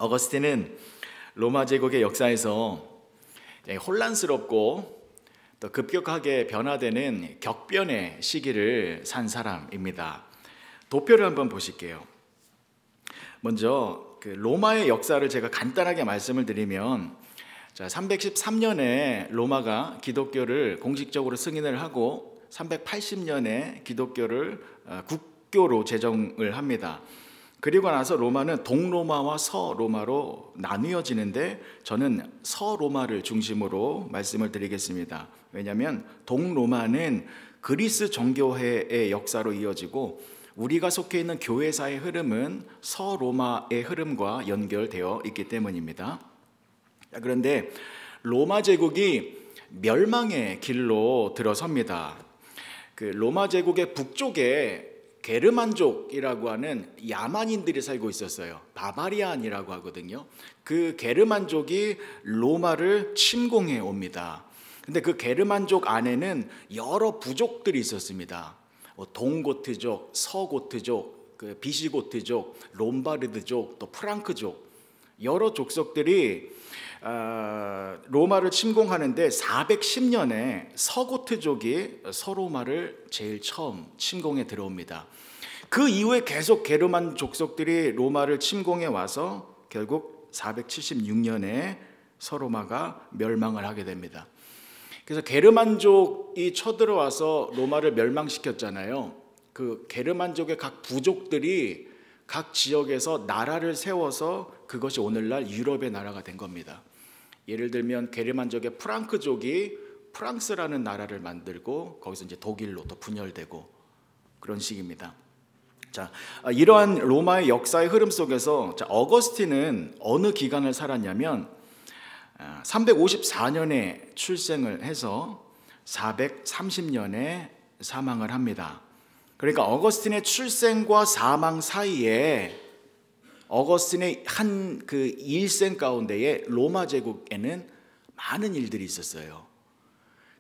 어거스틴은 로마 제국의 역사에서 혼란스럽고 또 급격하게 변화되는 격변의 시기를 산 사람입니다. 도표를 한번 보실게요. 먼저 로마의 역사를 제가 간단하게 말씀을 드리면 313년에 로마가 기독교를 공식적으로 승인을 하고 380년에 기독교를 국교로 제정을 합니다. 그리고 나서 로마는 동로마와 서로마로 나뉘어지는데 저는 서로마를 중심으로 말씀을 드리겠습니다. 왜냐하면 동로마는 그리스 정교회의 역사로 이어지고 우리가 속해 있는 교회사의 흐름은 서로마의 흐름과 연결되어 있기 때문입니다. 그런데 로마 제국이 멸망의 길로 들어섭니다. 로마 제국의 북쪽에 게르만족이라고 하는 야만인들이 살고 있었어요. 바바리안이라고 하거든요. 그 게르만족이 로마를 침공해 옵니다. 근데 그 게르만족 안에는 여러 부족들이 있었습니다. 동고트족, 서고트족, 비시고트족, 롬바르드족, 또 프랑크족, 여러 족속들이 로마를 침공하는데 410년에 서고트족이 서로마를 제일 처음 침공해 들어옵니다. 그 이후에 계속 게르만 족속들이 로마를 침공해 와서 결국 476년에 서로마가 멸망을 하게 됩니다. 그래서 게르만족이 쳐들어와서 로마를 멸망시켰잖아요. 그 게르만족의 각 부족들이 각 지역에서 나라를 세워서 그것이 오늘날 유럽의 나라가 된 겁니다. 예를 들면 게르만족의 프랑크족이 프랑스라는 나라를 만들고 거기서 이제 독일로 또 분열되고 그런 식입니다. 이러한 로마의 역사의 흐름 속에서 어거스틴은 어느 기간을 살았냐면 354년에 출생을 해서 430년에 사망을 합니다. 그러니까 어거스틴의 출생과 사망 사이에 어거스틴의 한 그 일생 가운데에 로마 제국에는 많은 일들이 있었어요.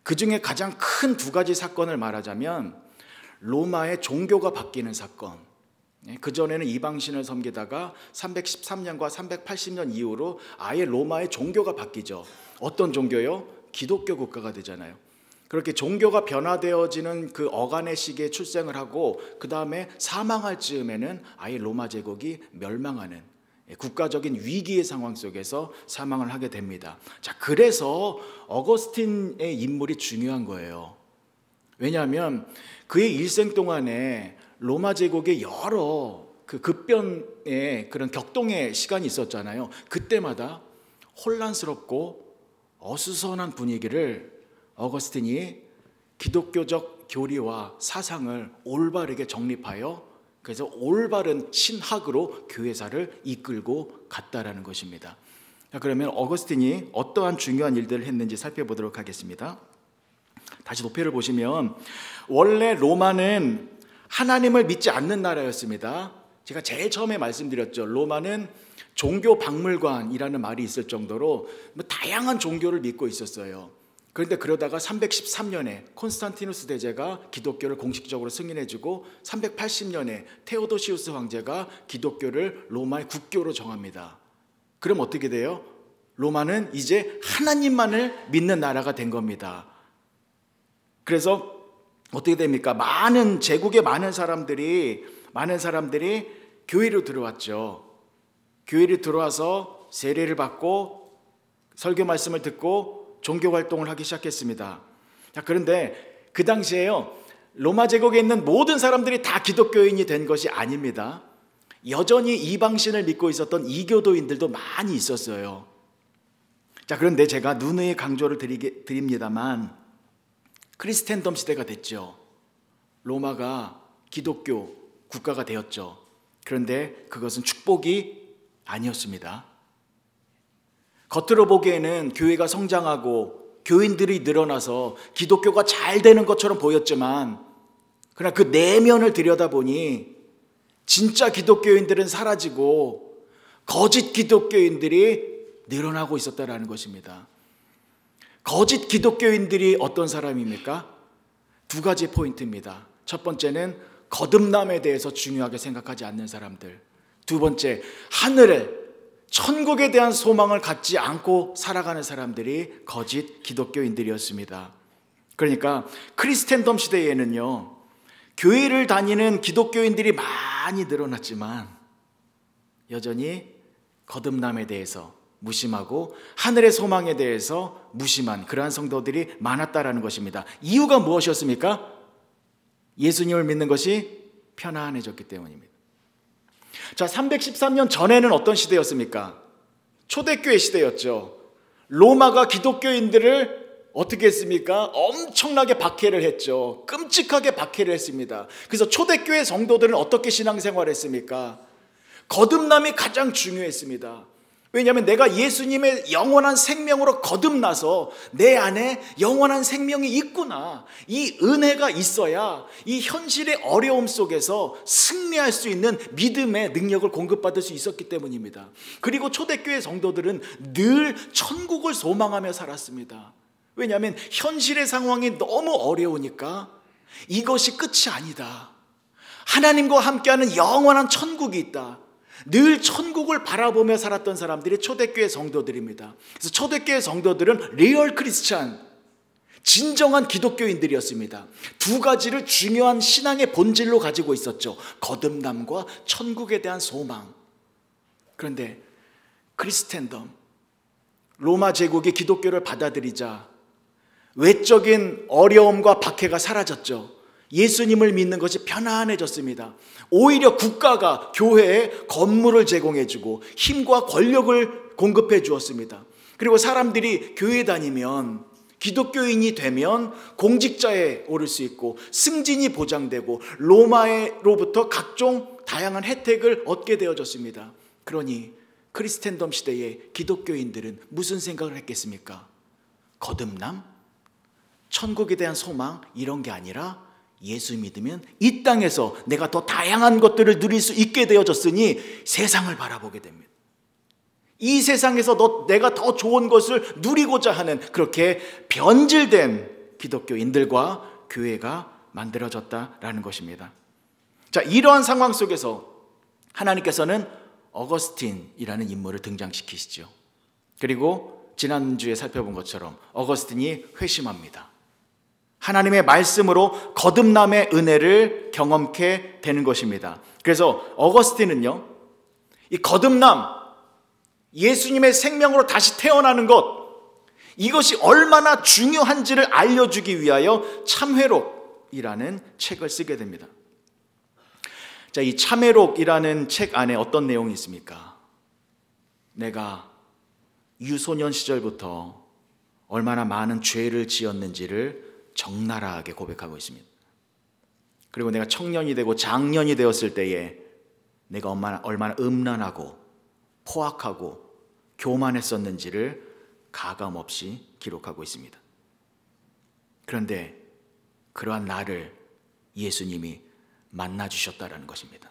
그 중에 가장 큰 두 가지 사건을 말하자면 로마의 종교가 바뀌는 사건. 그전에는 이방신을 섬기다가 313년과 380년 이후로 아예 로마의 종교가 바뀌죠. 어떤 종교요? 기독교 국가가 되잖아요. 그렇게 종교가 변화되어지는 그 어간의 시기에 출생을 하고 그 다음에 사망할 즈음에는 아예 로마 제국이 멸망하는 국가적인 위기의 상황 속에서 사망을 하게 됩니다. 그래서 어거스틴의 인물이 중요한 거예요. 왜냐하면 그의 일생 동안에 로마 제국의 여러 그 급변의 그런 격동의 시간이 있었잖아요. 그때마다 혼란스럽고 어수선한 분위기를 어거스틴이 기독교적 교리와 사상을 올바르게 정립하여 그래서 올바른 신학으로 교회사를 이끌고 갔다라는 것입니다. 그러면 어거스틴이 어떠한 중요한 일들을 했는지 살펴보도록 하겠습니다. 다시 도표를 보시면 원래 로마는 하나님을 믿지 않는 나라였습니다. 제가 제일 처음에 말씀드렸죠. 로마는 종교 박물관이라는 말이 있을 정도로 다양한 종교를 믿고 있었어요. 그런데 그러다가 313년에 콘스탄티누스 대제가 기독교를 공식적으로 승인해주고 380년에 테오도시우스 황제가 기독교를 로마의 국교로 정합니다. 그럼 어떻게 돼요? 로마는 이제 하나님만을 믿는 나라가 된 겁니다. 그래서 어떻게 됩니까? 제국의 많은 사람들이 교회로 들어왔죠. 교회로 들어와서 세례를 받고 설교 말씀을 듣고 종교 활동을 하기 시작했습니다. 그런데 그 당시에요, 로마 제국에 있는 모든 사람들이 다 기독교인이 된 것이 아닙니다. 여전히 이방신을 믿고 있었던 이교도인들도 많이 있었어요. 그런데 제가 누누이 강조를 드립니다만 크리스텐덤 시대가 됐죠. 로마가 기독교 국가가 되었죠. 그런데 그것은 축복이 아니었습니다. 겉으로 보기에는 교회가 성장하고 교인들이 늘어나서 기독교가 잘 되는 것처럼 보였지만 그러나 그 내면을 들여다보니 진짜 기독교인들은 사라지고 거짓 기독교인들이 늘어나고 있었다라는 것입니다. 거짓 기독교인들이 어떤 사람입니까? 두 가지 포인트입니다. 첫 번째는 거듭남에 대해서 중요하게 생각하지 않는 사람들. 두 번째, 하늘을 천국에 대한 소망을 갖지 않고 살아가는 사람들이 거짓 기독교인들이었습니다. 그러니까 크리스텐덤 시대에는요, 교회를 다니는 기독교인들이 많이 늘어났지만 여전히 거듭남에 대해서 무심하고 하늘의 소망에 대해서 무심한 그러한 성도들이 많았다라는 것입니다. 이유가 무엇이었습니까? 예수님을 믿는 것이 편안해졌기 때문입니다. 자, 313년 전에는 어떤 시대였습니까? 초대교회 시대였죠. 로마가 기독교인들을 어떻게 했습니까? 엄청나게 박해를 했죠. 끔찍하게 박해를 했습니다. 그래서 초대교회 성도들은 어떻게 신앙생활을 했습니까? 거듭남이 가장 중요했습니다. 왜냐하면 내가 예수님의 영원한 생명으로 거듭나서 내 안에 영원한 생명이 있구나, 이 은혜가 있어야 이 현실의 어려움 속에서 승리할 수 있는 믿음의 능력을 공급받을 수 있었기 때문입니다. 그리고 초대교회 성도들은 늘 천국을 소망하며 살았습니다. 왜냐하면 현실의 상황이 너무 어려우니까 이것이 끝이 아니다, 하나님과 함께하는 영원한 천국이 있다, 늘 천국을 바라보며 살았던 사람들이 초대교회 성도들입니다. 그래서 초대교회 성도들은 리얼 크리스찬, 진정한 기독교인들이었습니다. 두 가지를 중요한 신앙의 본질로 가지고 있었죠. 거듭남과 천국에 대한 소망. 그런데 크리스텐덤, 로마 제국이 기독교를 받아들이자 외적인 어려움과 박해가 사라졌죠. 예수님을 믿는 것이 편안해졌습니다. 오히려 국가가 교회에 건물을 제공해주고 힘과 권력을 공급해 주었습니다. 그리고 사람들이 교회 다니면, 기독교인이 되면 공직자에 오를 수 있고 승진이 보장되고 로마로부터 각종 다양한 혜택을 얻게 되어졌습니다. 그러니 크리스텐덤 시대의 기독교인들은 무슨 생각을 했겠습니까? 거듭남? 천국에 대한 소망? 이런 게 아니라 예수 믿으면 이 땅에서 내가 더 다양한 것들을 누릴 수 있게 되어졌으니 세상을 바라보게 됩니다. 이 세상에서 내가 더 좋은 것을 누리고자 하는 그렇게 변질된 기독교인들과 교회가 만들어졌다라는 것입니다. 자, 이러한 상황 속에서 하나님께서는 어거스틴이라는 인물을 등장시키시죠. 그리고 지난주에 살펴본 것처럼 어거스틴이 회심합니다. 하나님의 말씀으로 거듭남의 은혜를 경험케 되는 것입니다. 그래서 어거스틴은요, 이 거듭남, 예수님의 생명으로 다시 태어나는 것, 이것이 얼마나 중요한지를 알려주기 위하여 참회록이라는 책을 쓰게 됩니다. 자, 이 참회록이라는 책 안에 어떤 내용이 있습니까? 내가 유소년 시절부터 얼마나 많은 죄를 지었는지를 적나라하게 고백하고 있습니다. 그리고 내가 청년이 되고 장년이 되었을 때에 내가 얼마나 음란하고 포악하고 교만했었는지를 가감없이 기록하고 있습니다. 그런데 그러한 나를 예수님이 만나주셨다라는 것입니다.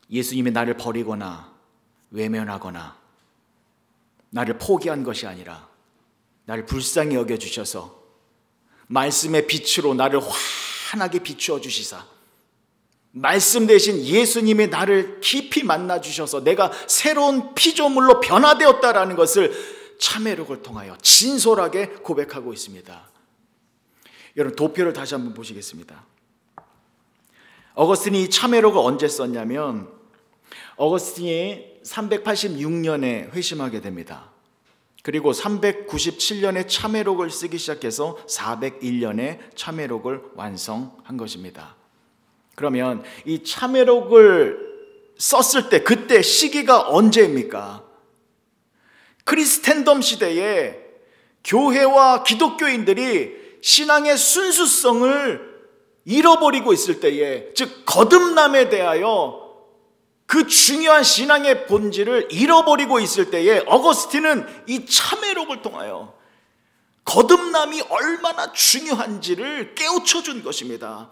예수님이 나를 버리거나 외면하거나 나를 포기한 것이 아니라 나를 불쌍히 여겨주셔서 말씀의 빛으로 나를 환하게 비추어 주시사 말씀 대신 예수님이 나를 깊이 만나 주셔서 내가 새로운 피조물로 변화되었다라는 것을 참회록을 통하여 진솔하게 고백하고 있습니다. 여러분, 도표를 다시 한번 보시겠습니다. 어거스틴이 참회록을 언제 썼냐면 어거스틴이 386년에 회심하게 됩니다. 그리고 397년에 참회록을 쓰기 시작해서 401년에 참회록을 완성한 것입니다. 그러면 이 참회록을 썼을 때 그때 시기가 언제입니까? 크리스텐덤 시대에 교회와 기독교인들이 신앙의 순수성을 잃어버리고 있을 때에, 즉 거듭남에 대하여 그 중요한 신앙의 본질을 잃어버리고 있을 때에 어거스틴은 이 참회록을 통하여 거듭남이 얼마나 중요한지를 깨우쳐 준 것입니다.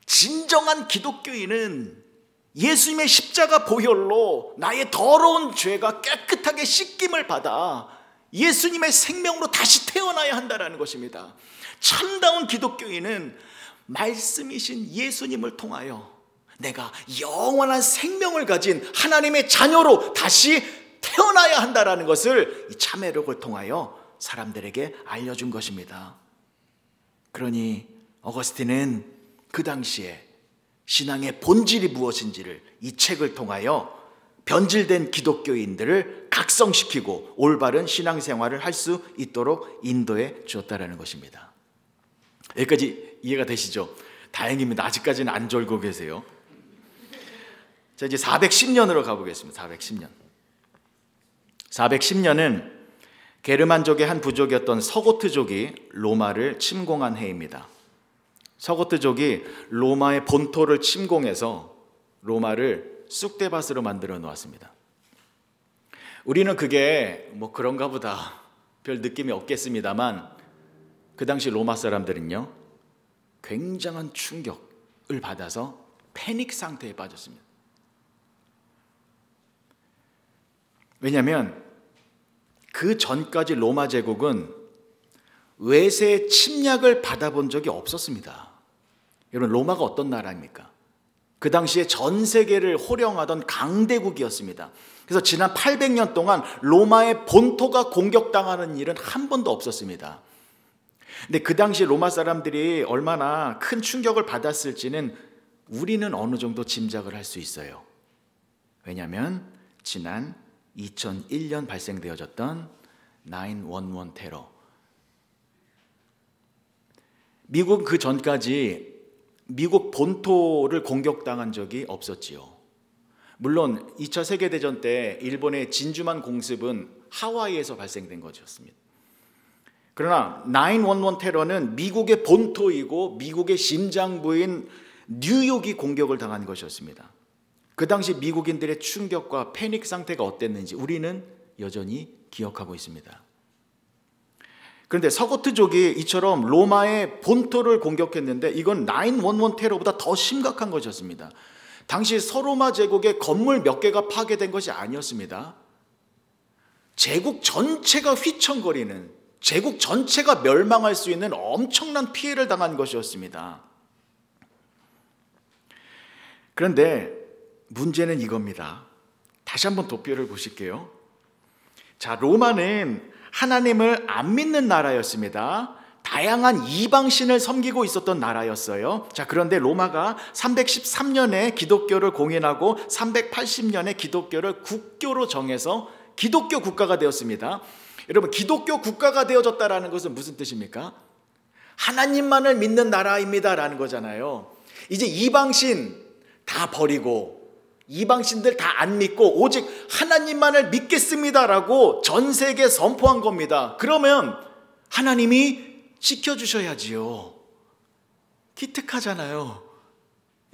진정한 기독교인은 예수님의 십자가 보혈로 나의 더러운 죄가 깨끗하게 씻김을 받아 예수님의 생명으로 다시 태어나야 한다는 것입니다. 참다운 기독교인은 말씀이신 예수님을 통하여 내가 영원한 생명을 가진 하나님의 자녀로 다시 태어나야 한다라는 것을 이 참회록을 통하여 사람들에게 알려준 것입니다. 그러니 어거스틴은 그 당시에 신앙의 본질이 무엇인지를 이 책을 통하여 변질된 기독교인들을 각성시키고 올바른 신앙생활을 할 수 있도록 인도해 주었다는 것입니다. 여기까지 이해가 되시죠? 다행입니다. 아직까지는 안 졸고 계세요. 자, 이제 410년으로 가보겠습니다. 410년. 410년은 게르만족의 한 부족이었던 서고트족이 로마를 침공한 해입니다. 서고트족이 로마의 본토를 침공해서 로마를 쑥대밭으로 만들어 놓았습니다. 우리는 그게 뭐 그런가 보다 별 느낌이 없겠습니다만 그 당시 로마 사람들은요 굉장한 충격을 받아서 패닉 상태에 빠졌습니다. 왜냐하면 그 전까지 로마 제국은 외세 침략을 받아본 적이 없었습니다. 여러분, 로마가 어떤 나라입니까? 그 당시에 전 세계를 호령하던 강대국이었습니다. 그래서 지난 800년 동안 로마의 본토가 공격당하는 일은 한 번도 없었습니다. 근데 그 당시 로마 사람들이 얼마나 큰 충격을 받았을지는 우리는 어느 정도 짐작을 할 수 있어요. 왜냐하면 지난 2001년 발생되어졌던 9/11 테러. 미국은 그 전까지 미국 본토를 공격당한 적이 없었지요. 물론 2차 세계대전 때 일본의 진주만 공습은 하와이에서 발생된 것이었습니다. 그러나 9/11 테러는 미국의 본토이고 미국의 심장부인 뉴욕이 공격을 당한 것이었습니다. 그 당시 미국인들의 충격과 패닉 상태가 어땠는지 우리는 여전히 기억하고 있습니다. 그런데 서고트족이 이처럼 로마의 본토를 공격했는데 이건 9/11 테러보다 더 심각한 것이었습니다. 당시 서로마 제국의 건물 몇 개가 파괴된 것이 아니었습니다. 제국 전체가 휘청거리는, 제국 전체가 멸망할 수 있는 엄청난 피해를 당한 것이었습니다. 그런데 문제는 이겁니다. 다시 한번 도표를 보실게요. 자, 로마는 하나님을 안 믿는 나라였습니다. 다양한 이방신을 섬기고 있었던 나라였어요. 자, 그런데 로마가 313년에 기독교를 공인하고 380년에 기독교를 국교로 정해서 기독교 국가가 되었습니다. 여러분, 기독교 국가가 되어졌다라는 것은 무슨 뜻입니까? 하나님만을 믿는 나라입니다라는 거잖아요. 이제 이방신 다 버리고 이방신들 다 안 믿고 오직 하나님만을 믿겠습니다라고 전 세계에 선포한 겁니다. 그러면 하나님이 지켜주셔야지요. 기특하잖아요.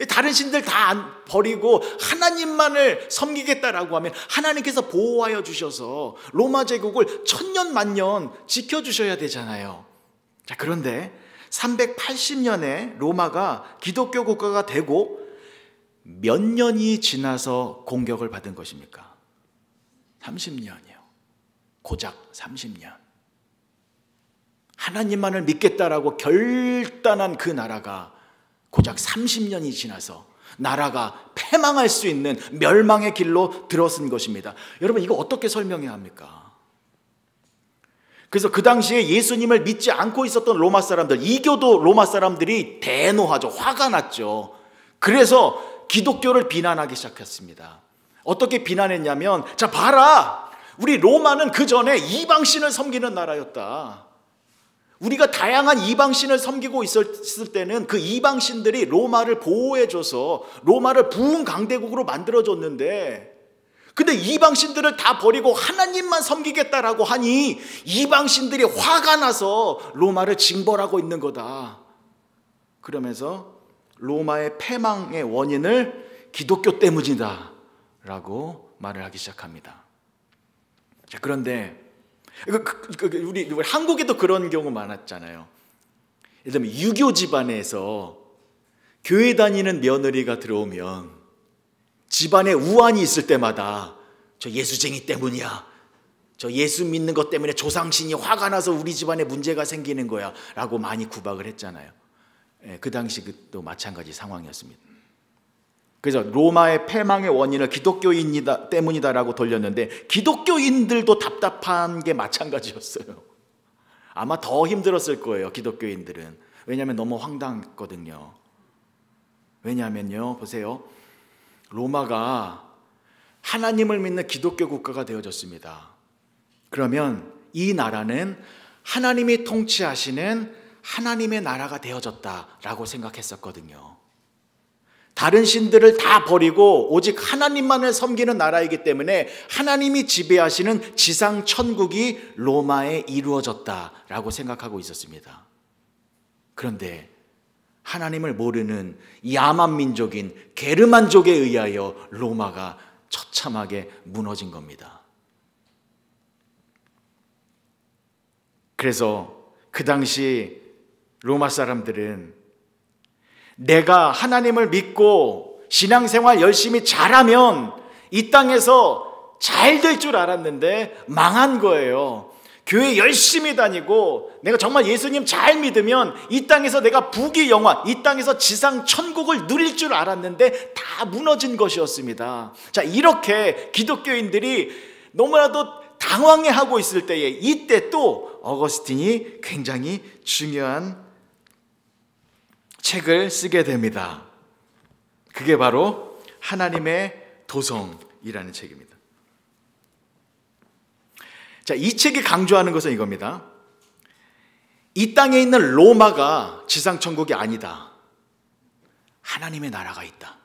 다른 신들 다 버리고 하나님만을 섬기겠다라고 하면 하나님께서 보호하여 주셔서 로마 제국을 천년 만년 지켜주셔야 되잖아요. 자, 그런데 380년에 로마가 기독교 국가가 되고 몇 년이 지나서 공격을 받은 것입니까? 30년이요. 고작 30년. 하나님만을 믿겠다라고 결단한 그 나라가 고작 30년이 지나서 나라가 패망할 수 있는 멸망의 길로 들어선 것입니다. 여러분, 이거 어떻게 설명해야 합니까? 그래서 그 당시에 예수님을 믿지 않고 있었던 로마 사람들, 이교도 로마 사람들이 대노하죠. 화가 났죠. 그래서 기독교를 비난하기 시작했습니다. 어떻게 비난했냐면, 자, 봐라, 우리 로마는 그 전에 이방신을 섬기는 나라였다. 우리가 다양한 이방신을 섬기고 있었을 때는 그 이방신들이 로마를 보호해줘서 로마를 부흥 강대국으로 만들어줬는데, 근데 이방신들을 다 버리고 하나님만 섬기겠다라고 하니 이방신들이 화가 나서 로마를 징벌하고 있는 거다. 그러면서 로마의 패망의 원인을 기독교 때문이다 라고 말을 하기 시작합니다. 자, 그런데 우리 한국에도 그런 경우 많았잖아요. 예를 들면 유교 집안에서 교회 다니는 며느리가 들어오면 집안에 우환이 있을 때마다 저 예수쟁이 때문이야, 저 예수 믿는 것 때문에 조상신이 화가 나서 우리 집안에 문제가 생기는 거야 라고 많이 구박을 했잖아요. 그 당시도 마찬가지 상황이었습니다. 그래서 로마의 패망의 원인을 기독교인이다 때문이다라고 돌렸는데 기독교인들도 답답한 게 마찬가지였어요. 아마 더 힘들었을 거예요, 기독교인들은. 왜냐하면 너무 황당했거든요. 왜냐하면요, 보세요. 로마가 하나님을 믿는 기독교 국가가 되어졌습니다. 그러면 이 나라는 하나님이 통치하시는 하나님의 나라가 되어졌다라고 생각했었거든요. 다른 신들을 다 버리고 오직 하나님만을 섬기는 나라이기 때문에 하나님이 지배하시는 지상 천국이 로마에 이루어졌다라고 생각하고 있었습니다. 그런데 하나님을 모르는 야만 민족인 게르만족에 의하여 로마가 처참하게 무너진 겁니다. 그래서 그 당시 로마 사람들은 내가 하나님을 믿고 신앙생활 열심히 잘하면 이 땅에서 잘 될 줄 알았는데 망한 거예요. 교회 열심히 다니고 내가 정말 예수님 잘 믿으면 이 땅에서 내가 부귀영화, 이 땅에서 지상 천국을 누릴 줄 알았는데 다 무너진 것이었습니다. 자, 이렇게 기독교인들이 너무나도 당황해하고 있을 때에 이때 또 어거스틴이 굉장히 중요한 책을 쓰게 됩니다. 그게 바로 하나님의 도성이라는 책입니다. 자, 이 책이 강조하는 것은 이겁니다. 이 땅에 있는 로마가 지상천국이 아니다. 하나님의 나라가 있다.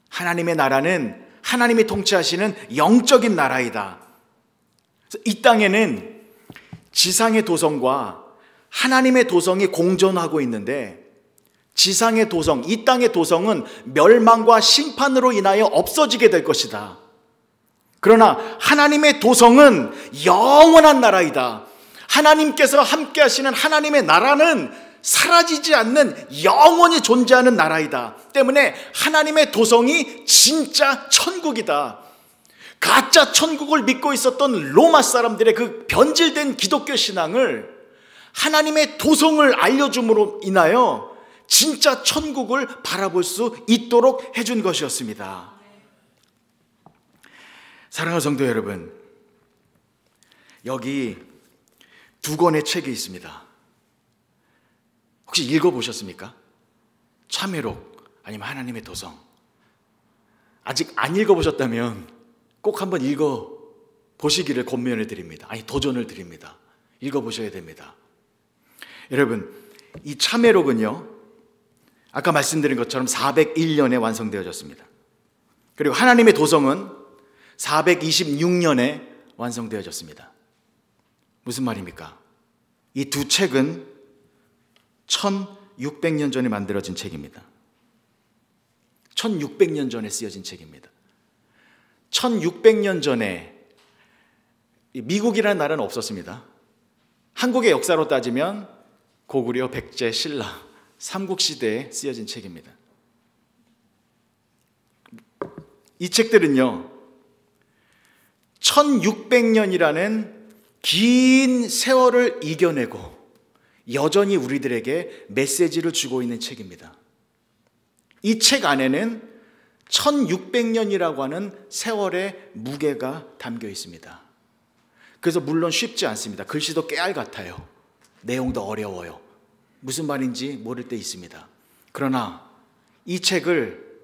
하나님의 나라는 하나님이 통치하시는 영적인 나라이다. 이 땅에는 지상의 도성과 하나님의 도성이 공존하고 있는데 지상의 도성, 이 땅의 도성은 멸망과 심판으로 인하여 없어지게 될 것이다. 그러나 하나님의 도성은 영원한 나라이다. 하나님께서 함께 하시는 하나님의 나라는 사라지지 않는 영원히 존재하는 나라이다. 때문에 하나님의 도성이 진짜 천국이다. 가짜 천국을 믿고 있었던 로마 사람들의 그 변질된 기독교 신앙을 하나님의 도성을 알려줌으로 인하여 진짜 천국을 바라볼 수 있도록 해준 것이었습니다. 사랑하는 성도 여러분, 여기 두 권의 책이 있습니다. 혹시 읽어보셨습니까? 참회록 아니면 하나님의 도성. 아직 안 읽어보셨다면 꼭 한번 읽어보시기를 권면을 드립니다. 아니, 도전을 드립니다. 읽어보셔야 됩니다. 여러분, 이 참회록은요, 아까 말씀드린 것처럼 401년에 완성되어졌습니다. 그리고 하나님의 도성은 426년에 완성되어졌습니다. 무슨 말입니까? 이 두 책은 1600년 전에 만들어진 책입니다. 1600년 전에 쓰여진 책입니다. 1600년 전에 미국이라는 나라는 없었습니다. 한국의 역사로 따지면 고구려, 백제, 신라, 삼국시대에 쓰여진 책입니다. 이 책들은요, 1600년이라는 긴 세월을 이겨내고 여전히 우리들에게 메시지를 주고 있는 책입니다. 이 책 안에는 1600년이라고 하는 세월의 무게가 담겨 있습니다. 그래서 물론 쉽지 않습니다. 글씨도 깨알 같아요. 내용도 어려워요. 무슨 말인지 모를 때 있습니다. 그러나 이 책을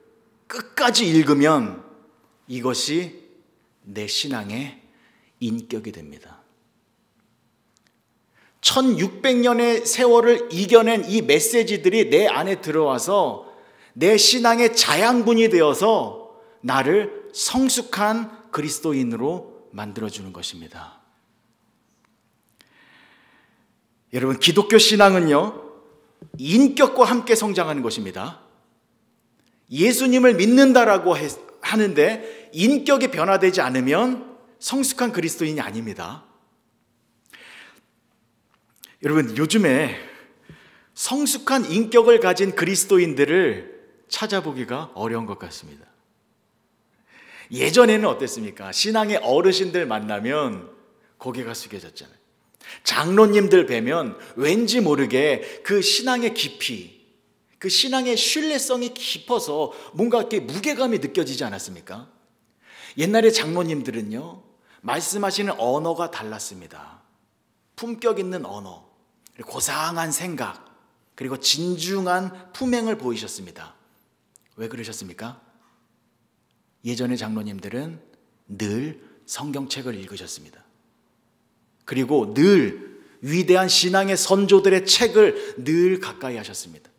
끝까지 읽으면 이것이 내 신앙의 인격이 됩니다. 1600년의 세월을 이겨낸 이 메시지들이 내 안에 들어와서 내 신앙의 자양분이 되어서 나를 성숙한 그리스도인으로 만들어주는 것입니다. 여러분, 기독교 신앙은요, 인격과 함께 성장하는 것입니다. 예수님을 믿는다라고 하는데 인격이 변화되지 않으면 성숙한 그리스도인이 아닙니다. 여러분, 요즘에 성숙한 인격을 가진 그리스도인들을 찾아보기가 어려운 것 같습니다. 예전에는 어땠습니까? 신앙의 어르신들 만나면 고개가 숙여졌잖아요. 장로님들 뵈면 왠지 모르게 그 신앙의 깊이, 그 신앙의 신뢰성이 깊어서 뭔가 이렇게 무게감이 느껴지지 않았습니까? 옛날에 장로님들은요, 말씀하시는 언어가 달랐습니다. 품격 있는 언어, 고상한 생각, 그리고 진중한 품행을 보이셨습니다. 왜 그러셨습니까? 예전의 장로님들은 늘 성경책을 읽으셨습니다. 그리고 늘 위대한 신앙의 선조들의 책을 늘 가까이 하셨습니다.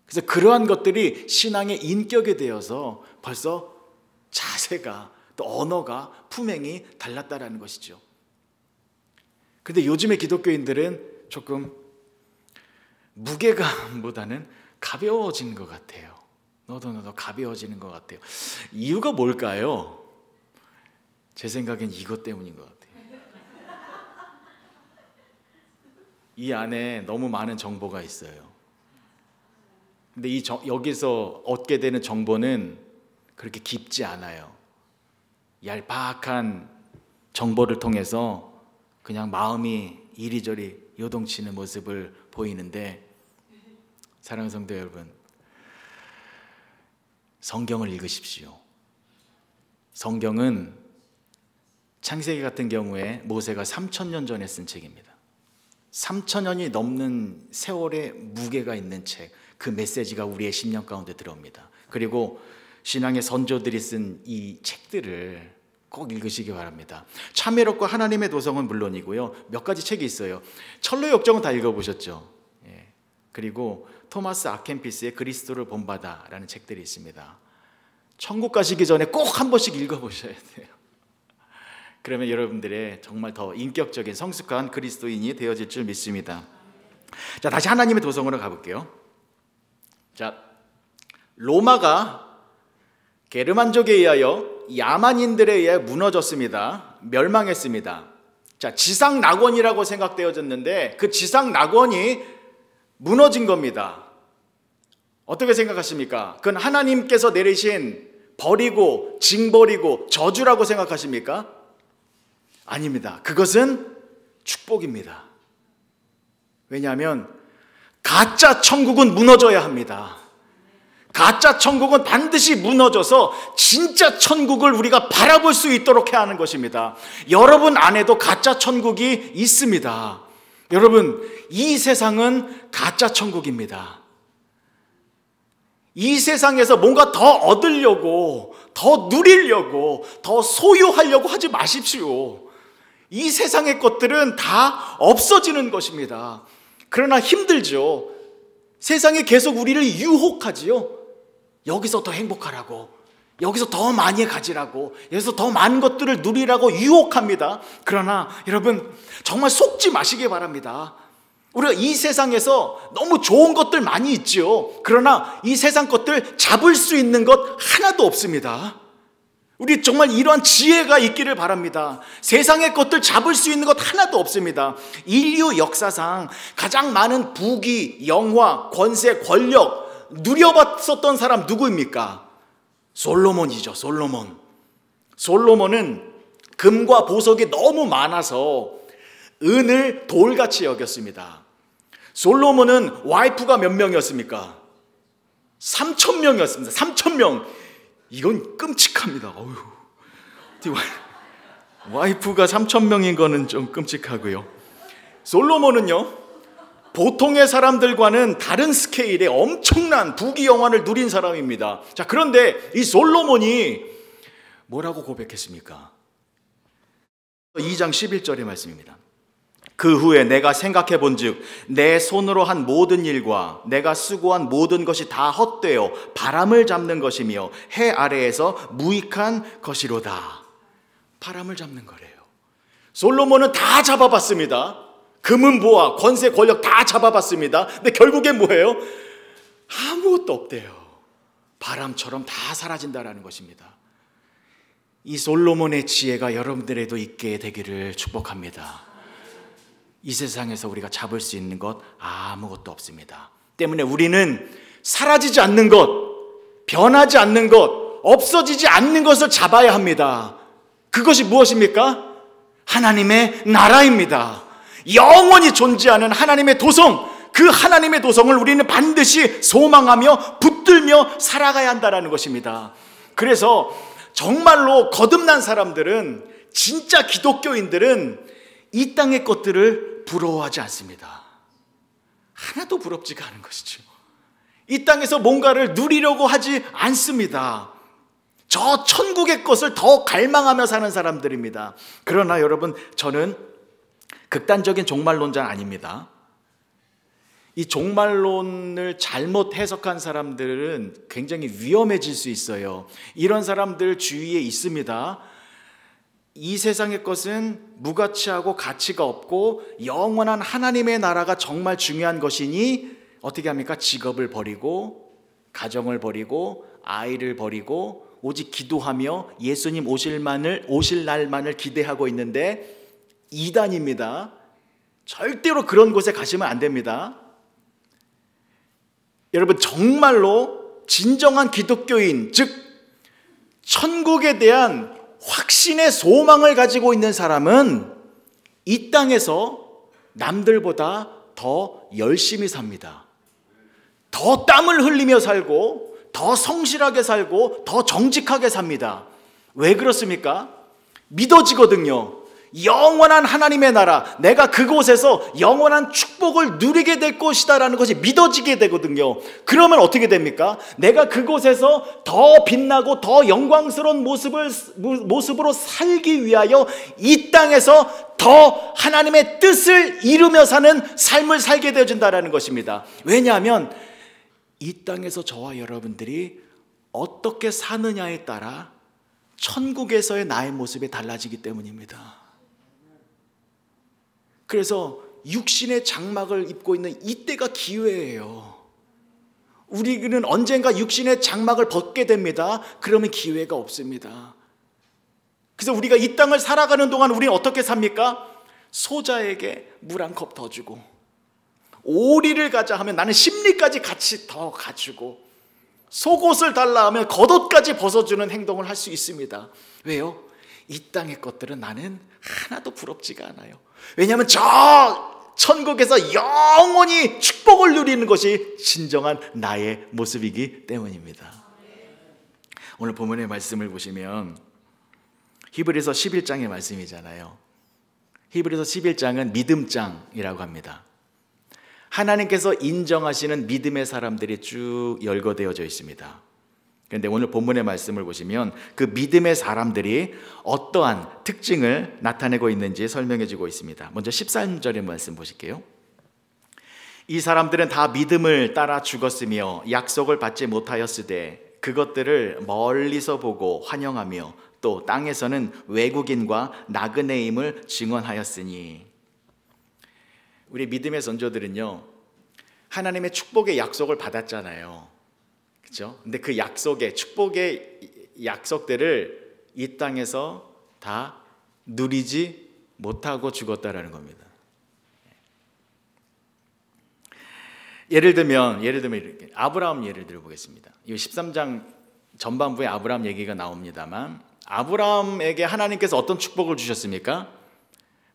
그래서 그러한 것들이 신앙의 인격이 되어서 벌써 자세가 또 언어가 품행이 달랐다라는 것이죠. 그런데 요즘의 기독교인들은 조금 무게감보다는 가벼워지는 것 같아요. 너도 가벼워지는 것 같아요. 이유가 뭘까요? 제 생각엔 이것 때문인 것 같아요. 이 안에 너무 많은 정보가 있어요. 근데 여기서 얻게 되는 정보는 그렇게 깊지 않아요. 얄팍한 정보를 통해서 그냥 마음이 이리저리 요동치는 모습을 보이는데, 사랑하는 성도 여러분, 성경을 읽으십시오. 성경은 창세기 같은 경우에 모세가 3,000년 전에 쓴 책입니다. 3,000년이 넘는 세월의 무게가 있는 책, 그 메시지가 우리의 심령 가운데 들어옵니다. 그리고 신앙의 선조들이 쓴 이 책들을 꼭 읽으시기 바랍니다. 참회록과 하나님의 도성은 물론이고요, 몇 가지 책이 있어요. 철로의 역정은 다 읽어보셨죠? 그리고 토마스 아켄피스의 그리스도를 본받아라는 책들이 있습니다. 천국 가시기 전에 꼭 한 번씩 읽어보셔야 돼요. 그러면 여러분들의 정말 더 인격적인 성숙한 그리스도인이 되어질 줄 믿습니다. 자, 다시 하나님의 도성으로 가볼게요. 자, 로마가 게르만족에 의하여 야만인들에 의해 무너졌습니다. 멸망했습니다. 자, 지상 낙원이라고 생각되어졌는데 그 지상 낙원이 무너진 겁니다. 어떻게 생각하십니까? 그건 하나님께서 내리신 벌이고 징벌이고 저주라고 생각하십니까? 아닙니다. 그것은 축복입니다. 왜냐하면 가짜 천국은 무너져야 합니다. 가짜 천국은 반드시 무너져서 진짜 천국을 우리가 바라볼 수 있도록 해야 하는 것입니다. 여러분 안에도 가짜 천국이 있습니다. 여러분, 이 세상은 가짜 천국입니다. 이 세상에서 뭔가 더 얻으려고, 더 누리려고, 더 소유하려고 하지 마십시오. 이 세상의 것들은 다 없어지는 것입니다. 그러나 힘들죠. 세상이 계속 우리를 유혹하지요. 여기서 더 행복하라고, 여기서 더 많이 가지라고, 여기서 더 많은 것들을 누리라고 유혹합니다. 그러나 여러분, 정말 속지 마시기 바랍니다. 우리가 이 세상에서 너무 좋은 것들 많이 있죠. 그러나 이 세상 것들 잡을 수 있는 것 하나도 없습니다. 우리 정말 이러한 지혜가 있기를 바랍니다. 세상의 것들 잡을 수 있는 것 하나도 없습니다. 인류 역사상 가장 많은 부귀, 영화, 권세, 권력 누려봤었던 사람 누구입니까? 솔로몬이죠. 솔로몬은 금과 보석이 너무 많아서 은을 돌같이 여겼습니다. 솔로몬은 와이프가 몇 명이었습니까? 3,000명이었습니다. 3,000명. 이건 끔찍합니다. 와이프가 3,000명인 거는 좀 끔찍하고요. 솔로몬은요, 보통의 사람들과는 다른 스케일의 엄청난 부귀영화를 누린 사람입니다. 자, 그런데 이 솔로몬이 뭐라고 고백했습니까? 2장 11절의 말씀입니다. 그 후에 내가 생각해 본즉 내 손으로 한 모든 일과 내가 수고한 모든 것이 다 헛되어 바람을 잡는 것이며 해 아래에서 무익한 것이로다. 바람을 잡는 거래요. 솔로몬은 다 잡아봤습니다. 금은 보화, 권세, 권력 다 잡아봤습니다. 근데 결국엔 뭐예요? 아무것도 없대요. 바람처럼 다 사라진다라는 것입니다. 이 솔로몬의 지혜가 여러분들에도 있게 되기를 축복합니다. 이 세상에서 우리가 잡을 수 있는 것 아무것도 없습니다. 때문에 우리는 사라지지 않는 것, 변하지 않는 것, 없어지지 않는 것을 잡아야 합니다. 그것이 무엇입니까? 하나님의 나라입니다. 영원히 존재하는 하나님의 도성, 그 하나님의 도성을 우리는 반드시 소망하며 붙들며 살아가야 한다는 것입니다. 그래서 정말로 거듭난 사람들은, 진짜 기독교인들은 이 땅의 것들을 부러워하지 않습니다. 하나도 부럽지가 않은 것이죠. 이 땅에서 뭔가를 누리려고 하지 않습니다. 저 천국의 것을 더 갈망하며 사는 사람들입니다. 그러나 여러분, 저는 극단적인 종말론자는 아닙니다. 이 종말론을 잘못 해석한 사람들은 굉장히 위험해질 수 있어요. 이런 사람들 주위에 있습니다. 이 세상의 것은 무가치하고 가치가 없고 영원한 하나님의 나라가 정말 중요한 것이니 어떻게 합니까? 직업을 버리고, 가정을 버리고, 아이를 버리고 오직 기도하며 예수님 오실 날만을 기대하고 있는데 이단입니다. 절대로 그런 곳에 가시면 안 됩니다. 여러분, 정말로 진정한 기독교인, 즉 천국에 대한 확신의 소망을 가지고 있는 사람은 이 땅에서 남들보다 더 열심히 삽니다. 더 땀을 흘리며 살고, 더 성실하게 살고, 더 정직하게 삽니다. 왜 그렇습니까? 믿어지거든요. 영원한 하나님의 나라, 내가 그곳에서 영원한 축복을 누리게 될 것이다라는 것이 믿어지게 되거든요. 그러면 어떻게 됩니까? 내가 그곳에서 더 빛나고 더 영광스러운 모습으로 살기 위하여 이 땅에서 더 하나님의 뜻을 이루며 사는 삶을 살게 되어진다는 것입니다. 왜냐하면 이 땅에서 저와 여러분들이 어떻게 사느냐에 따라 천국에서의 나의 모습이 달라지기 때문입니다. 그래서 육신의 장막을 입고 있는 이때가 기회예요. 우리는 언젠가 육신의 장막을 벗게 됩니다. 그러면 기회가 없습니다. 그래서 우리가 이 땅을 살아가는 동안 우리는 어떻게 삽니까? 소자에게 물 한 컵 더 주고, 오리를 가자 하면 나는 심리까지 같이 더 갖추고, 속옷을 달라 하면 겉옷까지 벗어주는 행동을 할 수 있습니다. 왜요? 이 땅의 것들은 나는 하나도 부럽지가 않아요. 왜냐하면 저 천국에서 영원히 축복을 누리는 것이 진정한 나의 모습이기 때문입니다. 오늘 본문의 말씀을 보시면 히브리서 11장의 말씀이잖아요. 히브리서 11장은 믿음장이라고 합니다. 하나님께서 인정하시는 믿음의 사람들이 쭉 열거되어져 있습니다. 그런데 오늘 본문의 말씀을 보시면 그 믿음의 사람들이 어떠한 특징을 나타내고 있는지 설명해 주고 있습니다. 먼저 13절의 말씀 보실게요. 이 사람들은 다 믿음을 따라 죽었으며 약속을 받지 못하였으되 그것들을 멀리서 보고 환영하며 또 땅에서는 외국인과 나그네임을 증언하였으니. 우리 믿음의 선조들은요, 하나님의 축복의 약속을 받았잖아요. 그렇죠? 근데 그 약속의, 축복의 약속들을 이 땅에서 다 누리지 못하고 죽었다라는 겁니다. 예를 들면 이렇게 아브라함 예를 들어보겠습니다. 이 13장 전반부에 아브라함 얘기가 나옵니다만, 아브라함에게 하나님께서 어떤 축복을 주셨습니까?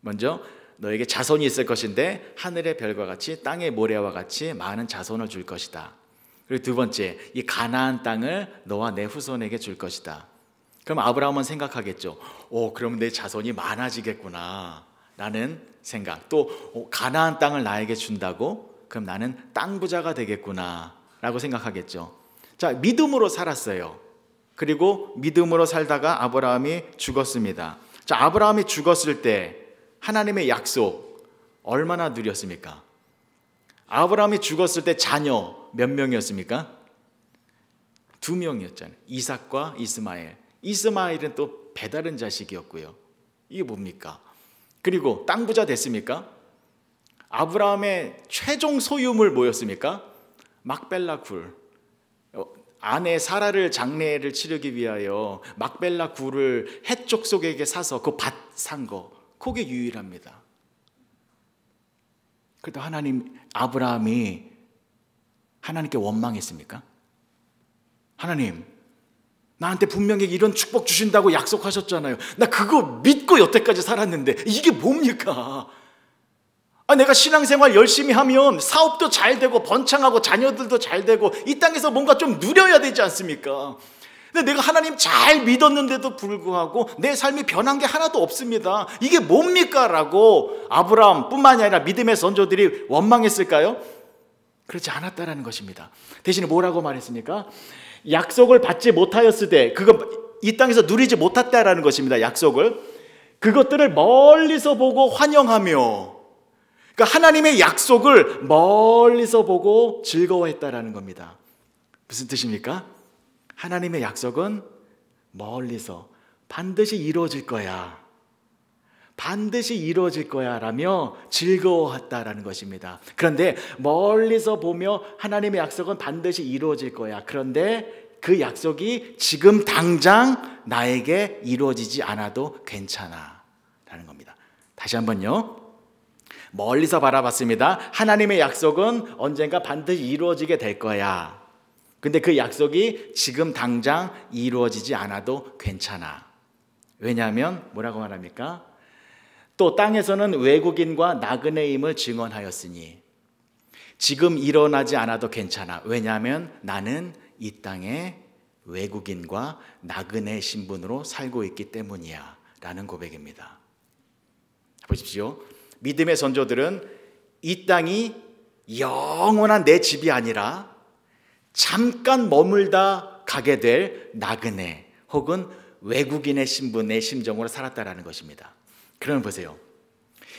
먼저 너에게 자손이 있을 것인데 하늘의 별과 같이 땅의 모래와 같이 많은 자손을 줄 것이다. 그리고 두 번째, 이 가나안 땅을 너와 내 후손에게 줄 것이다. 그럼 아브라함은 생각하겠죠. 그러면 내 자손이 많아지겠구나 라는 생각. 또 가나안 땅을 나에게 준다고? 그럼 나는 땅 부자가 되겠구나 라고 생각하겠죠. 자, 믿음으로 살았어요. 그리고 믿음으로 살다가 아브라함이 죽었습니다. 자, 아브라함이 죽었을 때 하나님의 약속 얼마나 누렸습니까? 아브라함이 죽었을 때 자녀 몇 명이었습니까? 2명이었잖아요. 이삭과 이스마엘. 이스마엘은 또 배다른 자식이었고요. 이게 뭡니까? 그리고 땅 부자 됐습니까? 아브라함의 최종 소유물 뭐였습니까? 막벨라 굴. 아내 사라를 장례를 치르기 위하여 막벨라 굴을 해쪽 속에게 사서 그 밭 산 거, 그게 유일합니다. 그래도 아브라함이 하나님께 원망했습니까? 하나님, 나한테 분명히 이런 축복 주신다고 약속하셨잖아요. 나 그거 믿고 여태까지 살았는데 이게 뭡니까? 내가 신앙생활 열심히 하면 사업도 잘 되고 번창하고 자녀들도 잘 되고 이 땅에서 뭔가 좀 누려야 되지 않습니까? 근데 내가 하나님 잘 믿었는데도 불구하고 내 삶이 변한 게 하나도 없습니다. 이게 뭡니까? 라고 아브라함뿐만이 아니라 믿음의 선조들이 원망했을까요? 그렇지 않았다라는 것입니다. 대신에 뭐라고 말했습니까? 약속을 받지 못하였으되, 그거 이 땅에서 누리지 못했다라는 것입니다. 약속을. 그것들을 멀리서 보고 환영하며, 그러니까 하나님의 약속을 멀리서 보고 즐거워했다라는 겁니다. 무슨 뜻입니까? 하나님의 약속은 멀리서 반드시 이루어질 거야, 반드시 이루어질 거야 라며 즐거워했다라는 것입니다. 그런데 멀리서 보며 하나님의 약속은 반드시 이루어질 거야, 그런데 그 약속이 지금 당장 나에게 이루어지지 않아도 괜찮아 라는 겁니다. 다시 한번요. 멀리서 바라봤습니다. 하나님의 약속은 언젠가 반드시 이루어지게 될 거야. 근데 그 약속이 지금 당장 이루어지지 않아도 괜찮아. 왜냐하면 뭐라고 말합니까? 또 땅에서는 외국인과 나그네임을 증언하였으니 지금 일어나지 않아도 괜찮아. 왜냐하면 나는 이 땅에 외국인과 나그네 신분으로 살고 있기 때문이야 라는 고백입니다. 보십시오. 믿음의 선조들은 이 땅이 영원한 내 집이 아니라 잠깐 머물다 가게 될 나그네 혹은 외국인의 신분의 심정으로 살았다라는 것입니다. 그러면 보세요.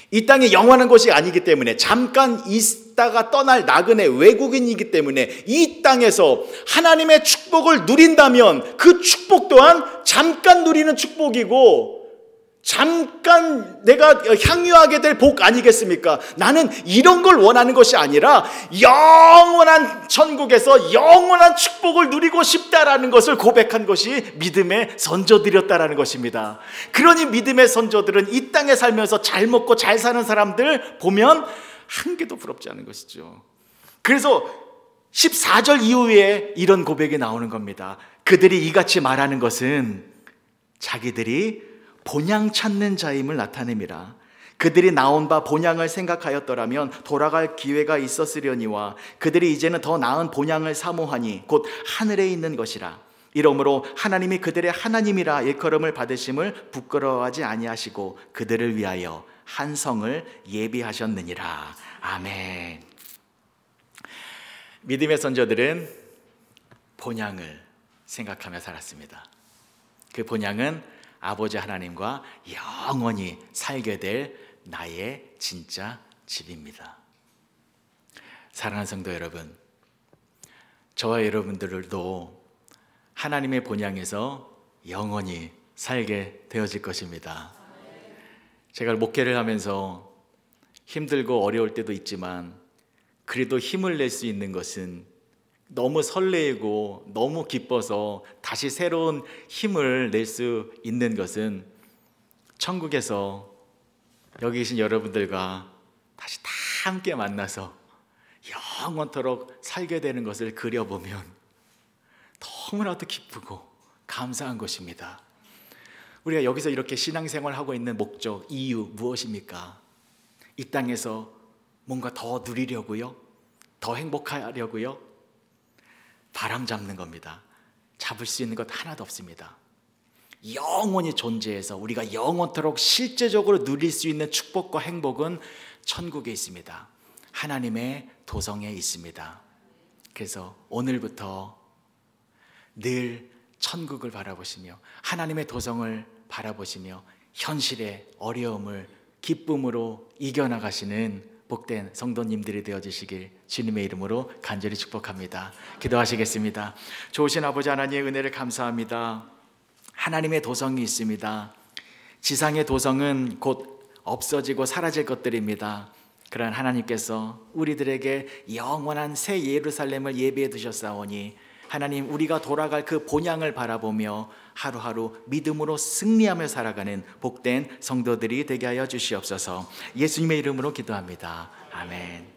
이 땅이 영원한 것이 아니기 때문에 잠깐 있다가 떠날 나그네 외국인이기 때문에 이 땅에서 하나님의 축복을 누린다면 그 축복 또한 잠깐 누리는 축복이고 잠깐 내가 향유하게 될 복 아니겠습니까? 나는 이런 걸 원하는 것이 아니라 영원한 천국에서 영원한 축복을 누리고 싶다라는 것을 고백한 것이 믿음의 선조들이었다라는 것입니다. 그러니 믿음의 선조들은 이 땅에 살면서 잘 먹고 잘 사는 사람들 보면 한 개도 부럽지 않은 것이죠. 그래서 14절 이후에 이런 고백이 나오는 겁니다. 그들이 이같이 말하는 것은 자기들이 본향 찾는 자임을 나타냅니다. 그들이 나온 바 본향을 생각하였더라면 돌아갈 기회가 있었으려니와 그들이 이제는 더 나은 본향을 사모하니 곧 하늘에 있는 것이라. 이러므로 하나님이 그들의 하나님이라 일컬음을 받으심을 부끄러워하지 아니하시고 그들을 위하여 한 성을 예비하셨느니라. 아멘. 믿음의 선조들은 본향을 생각하며 살았습니다. 그 본향은 아버지 하나님과 영원히 살게 될 나의 진짜 집입니다. 사랑하는 성도 여러분, 저와 여러분들도 하나님의 본향에서 영원히 살게 되어질 것입니다. 제가 목회를 하면서 힘들고 어려울 때도 있지만 그래도 힘을 낼 수 있는 것은 너무 설레이고 너무 기뻐서 다시 새로운 힘을 낼 수 있는 것은 천국에서 여기 계신 여러분들과 다시 다 함께 만나서 영원토록 살게 되는 것을 그려보면 너무나도 기쁘고 감사한 것입니다. 우리가 여기서 이렇게 신앙생활하고 있는 목적, 이유 무엇입니까? 이 땅에서 뭔가 더 누리려고요? 더 행복하려고요? 바람 잡는 겁니다. 잡을 수 있는 것 하나도 없습니다. 영원히 존재해서 우리가 영원토록 실제적으로 누릴 수 있는 축복과 행복은 천국에 있습니다. 하나님의 도성에 있습니다. 그래서 오늘부터 늘 천국을 바라보시며 하나님의 도성을 바라보시며 현실의 어려움을 기쁨으로 이겨나가시는 복된 성도님들이 되어주시길 주님의 이름으로 간절히 축복합니다. 기도하시겠습니다. 좋으신 아버지 하나님의 은혜를 감사합니다. 하나님의 도성이 있습니다. 지상의 도성은 곧 없어지고 사라질 것들입니다. 그러나 하나님께서 우리들에게 영원한 새 예루살렘을 예비해 두셨사오니 하나님, 우리가 돌아갈 그 본향을 바라보며 하루하루 믿음으로 승리하며 살아가는 복된 성도들이 되게 하여 주시옵소서. 예수님의 이름으로 기도합니다. 아멘.